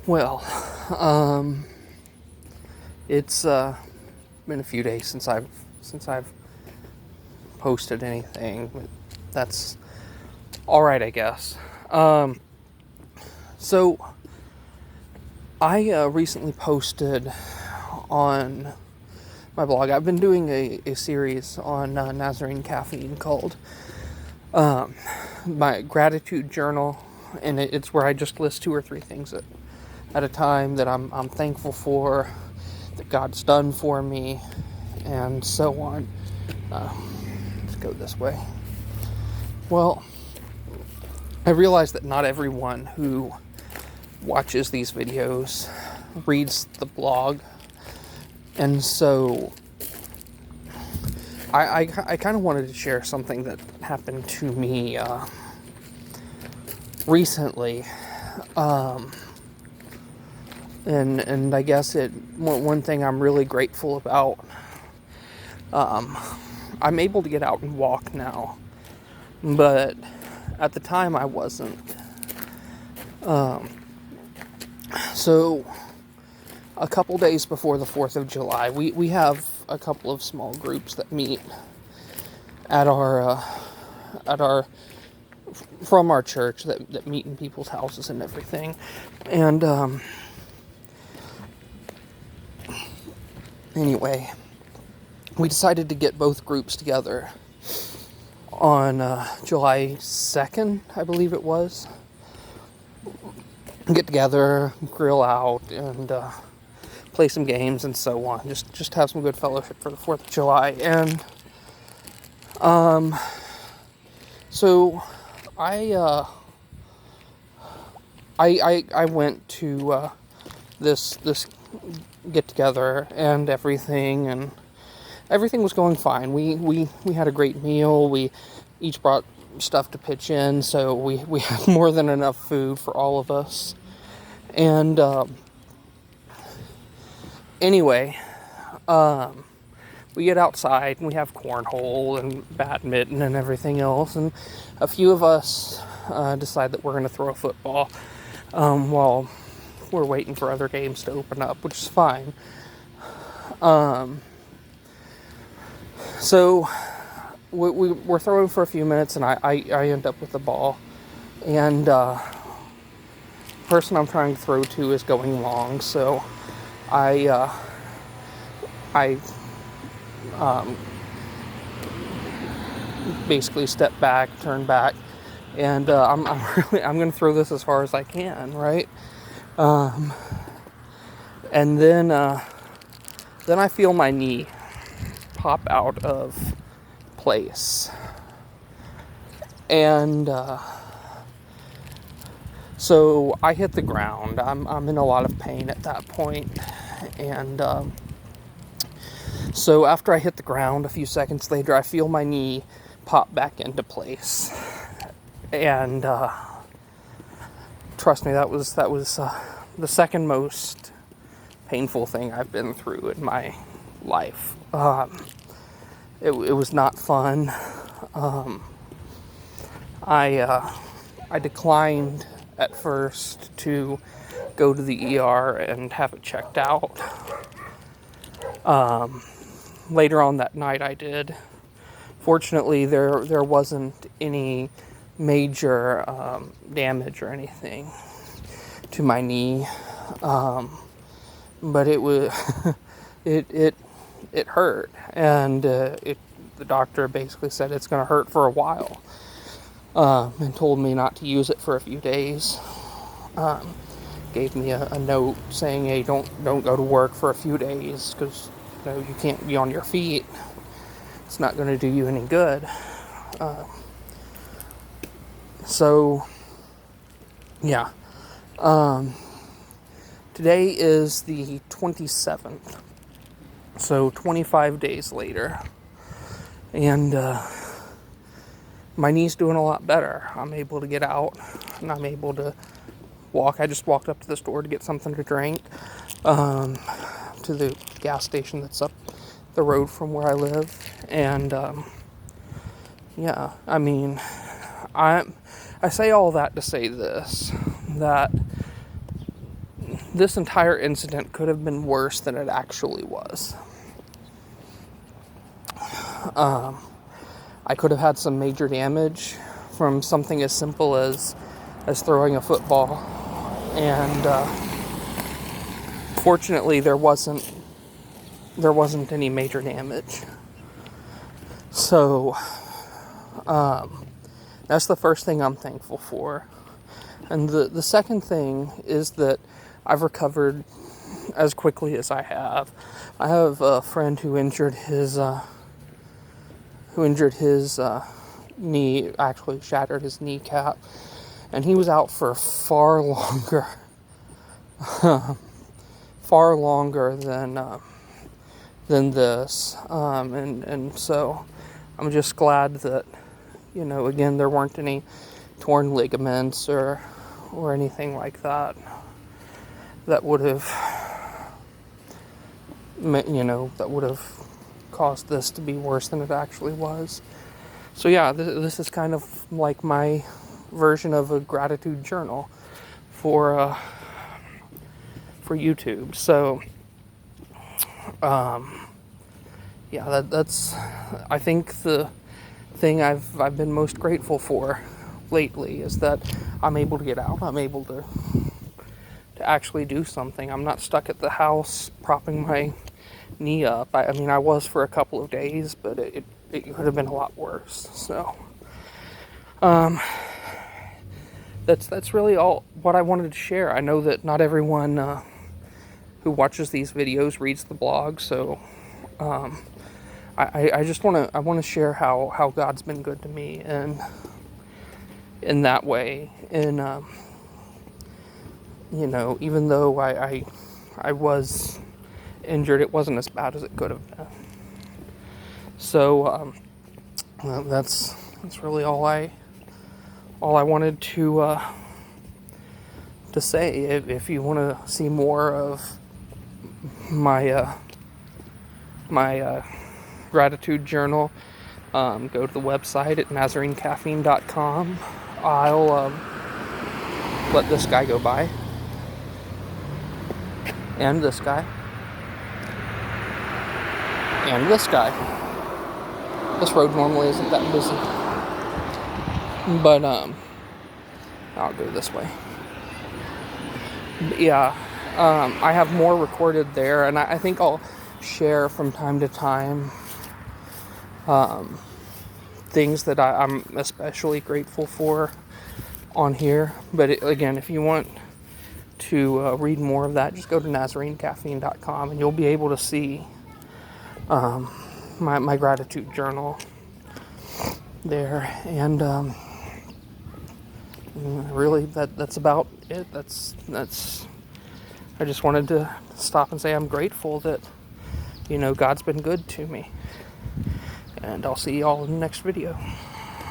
Well, um, it's been a few days since I've posted anything. But that's all right, I guess. So I recently posted on my blog. I've been doing a series on Nazarene caffeine called my gratitude journal, and it's where I just list two or three things at a time that I'm thankful for, that God's done for me, and so on. Let's go this way. Well, I realize that not everyone who watches these videos reads the blog, and so I kind of wanted to share something that happened to me recently. And I guess one thing I'm really grateful about, I'm able to get out and walk now, but at the time I wasn't. So a couple days before the 4th of July, we have a couple of small groups that meet at our from our church that meet in people's houses and everything. And anyway, we decided to get both groups together on July 2nd, I believe it was. Get together, grill out, and play some games and so on. Just have some good fellowship for the 4th of July. And so I went to this get together and everything was going fine. We had a great meal. We each brought stuff to pitch in, so we had more than enough food for all of us. And anyway, we get outside and we have cornhole and badminton and everything else, and a few of us decide that we're going to throw a football while we're waiting for other games to open up, which is fine. So we're throwing for a few minutes, and I end up with the ball, and the person I'm trying to throw to is going long, so I basically step back, turn back, and I'm going to throw this as far as I can, right? And then I feel my knee pop out of place, and so I hit the ground. I'm in a lot of pain at that point, and so after I hit the ground, a few seconds later, I feel my knee pop back into place, and trust me, that was the second most painful thing I've been through in my life. It was not fun. I declined at first to go to the ER and have it checked out. Later on that night I did. Fortunately, there wasn't any major damage or anything to my knee, but it was it hurt, and the doctor basically said it's going to hurt for a while, and told me not to use it for a few days. Gave me a note saying, "Hey, don't go to work for a few days because you can't be on your feet. It's not going to do you any good." So yeah. Today is the 27th, so 25 days later, and my knee's doing a lot better. I'm able to get out, and I'm able to walk. I just walked up to the store to get something to drink, to the gas station that's up the road from where I live, and yeah, I mean, I say all that to say this, that this entire incident could have been worse than it actually was. I could have had some major damage from something as simple as throwing a football, and fortunately there wasn't any major damage. So that's the first thing I'm thankful for. And the second thing is that I've recovered as quickly as I have. I have a friend who injured his knee, actually shattered his kneecap, and he was out for far longer than this. And so I'm just glad that, again, there weren't any torn ligaments or anything like that would have, that would have caused this to be worse than it actually was. So yeah, this is kind of like my version of a gratitude journal for YouTube. So yeah, that's I think the thing I've been most grateful for lately is that I'm able to get out. I'm able to actually do something. I'm not stuck at the house propping my knee up. I mean, I was for a couple of days, but it could have been a lot worse. So that's really all what I wanted to share. I know that not everyone who watches these videos reads the blog, so I just want to share how God's been good to me, and in that way. And even though I was injured, it wasn't as bad as it could have been. So that's really all I wanted to say. If you want to see more of my gratitude journal, go to the website at NazareneCaffeine.com. I'll let this guy go by, and this guy, and this guy. This road normally isn't that busy, but I'll go this way. But yeah, I have more recorded there, and I think I'll share from time to time things that I'm especially grateful for on here. But again, if you want to read more of that, just go to NazareneCaffeine.com, and you'll be able to see my gratitude journal there. And really, that's about it. That's I just wanted to stop and say I'm grateful that God's been good to me. And I'll see you all in the next video.